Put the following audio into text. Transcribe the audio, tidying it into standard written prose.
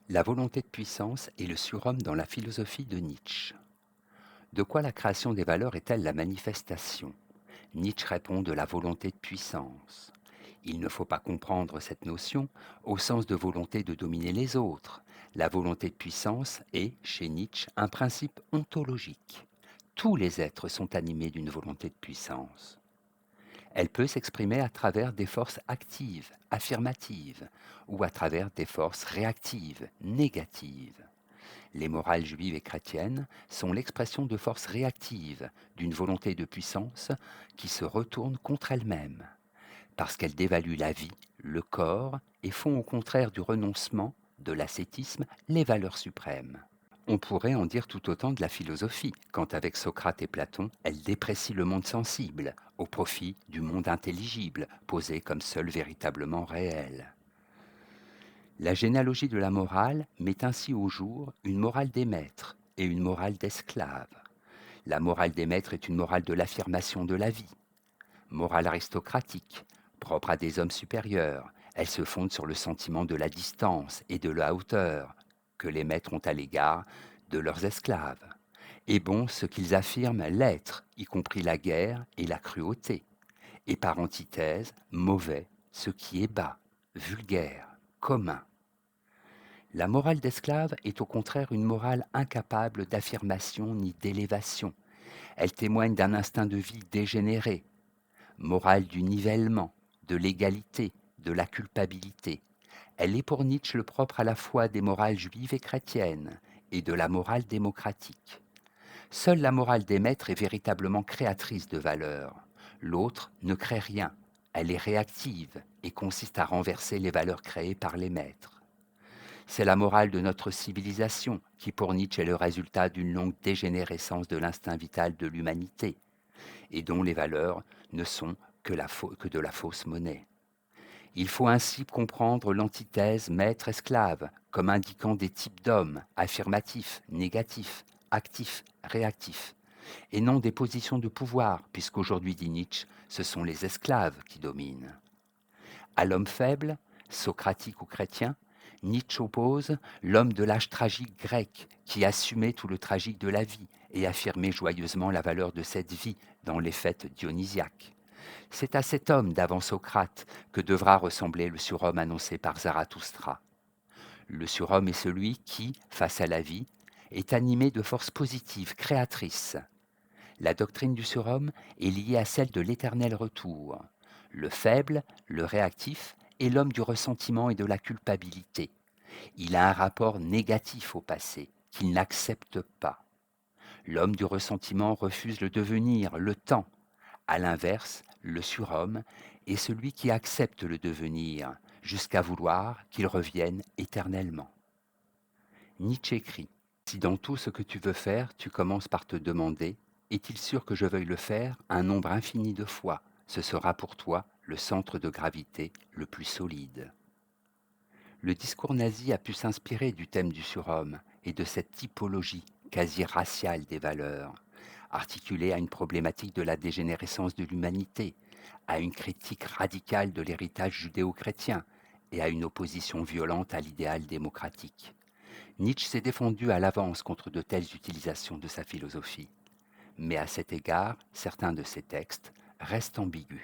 La volonté de puissance est le surhomme dans la philosophie de Nietzsche. De quoi la création des valeurs est-elle la manifestation? Nietzsche répond de la volonté de puissance. Il ne faut pas comprendre cette notion au sens de volonté de dominer les autres. La volonté de puissance est, chez Nietzsche, un principe ontologique. Tous les êtres sont animés d'une volonté de puissance. Elle peut s'exprimer à travers des forces actives, affirmatives, ou à travers des forces réactives, négatives. Les morales juives et chrétiennes sont l'expression de forces réactives, d'une volonté de puissance qui se retourne contre elles-mêmes, parce qu'elles dévaluent la vie, le corps, et font au contraire du renoncement, de l'ascétisme, les valeurs suprêmes. On pourrait en dire tout autant de la philosophie, quand avec Socrate et Platon, elle déprécie le monde sensible, au profit du monde intelligible, posé comme seul véritablement réel. La généalogie de la morale met ainsi au jour une morale des maîtres et une morale d'esclaves. La morale des maîtres est une morale de l'affirmation de la vie, morale aristocratique, propre à des hommes supérieurs. Elle se fonde sur le sentiment de la distance et de la hauteur que les maîtres ont à l'égard de leurs esclaves. Et bon ce qu'ils affirment l'être, y compris la guerre et la cruauté. Et par antithèse, mauvais, ce qui est bas, vulgaire, commun. La morale d'esclave est au contraire une morale incapable d'affirmation ni d'élévation. Elle témoigne d'un instinct de vie dégénéré, morale du nivellement, de l'égalité, de la culpabilité. Elle est pour Nietzsche le propre à la fois des morales juives et chrétiennes et de la morale démocratique. Seule la morale des maîtres est véritablement créatrice de valeurs. L'autre ne crée rien, elle est réactive et consiste à renverser les valeurs créées par les maîtres. C'est la morale de notre civilisation qui pour Nietzsche est le résultat d'une longue dégénérescence de l'instinct vital de l'humanité et dont les valeurs ne sont que de la fausse monnaie. Il faut ainsi comprendre l'antithèse maître-esclave comme indiquant des types d'hommes affirmatifs, négatifs, actifs, réactifs, et non des positions de pouvoir, puisqu'aujourd'hui, dit Nietzsche, ce sont les esclaves qui dominent. À l'homme faible, socratique ou chrétien, Nietzsche oppose l'homme de l'âge tragique grec qui assumait tout le tragique de la vie et affirmait joyeusement la valeur de cette vie dans les fêtes dionysiaques. C'est à cet homme d'avant Socrate que devra ressembler le surhomme annoncé par Zarathustra. Le surhomme est celui qui, face à la vie, est animé de forces positives, créatrices. La doctrine du surhomme est liée à celle de l'éternel retour. Le faible, le réactif, est l'homme du ressentiment et de la culpabilité. Il a un rapport négatif au passé, qu'il n'accepte pas. L'homme du ressentiment refuse le devenir, le temps. À l'inverse, le surhomme est celui qui accepte le devenir, jusqu'à vouloir qu'il revienne éternellement. Nietzsche écrit: Si dans tout ce que tu veux faire, tu commences par te demander: est-il sûr que je veuille le faire un nombre infini de fois? Ce sera pour toi le centre de gravité le plus solide. Le discours nazi a pu s'inspirer du thème du surhomme et de cette typologie quasi raciale des valeurs, articulée à une problématique de la dégénérescence de l'humanité, à une critique radicale de l'héritage judéo-chrétien et à une opposition violente à l'idéal démocratique. Nietzsche s'est défendu à l'avance contre de telles utilisations de sa philosophie, mais à cet égard, certains de ses textes restent ambigus.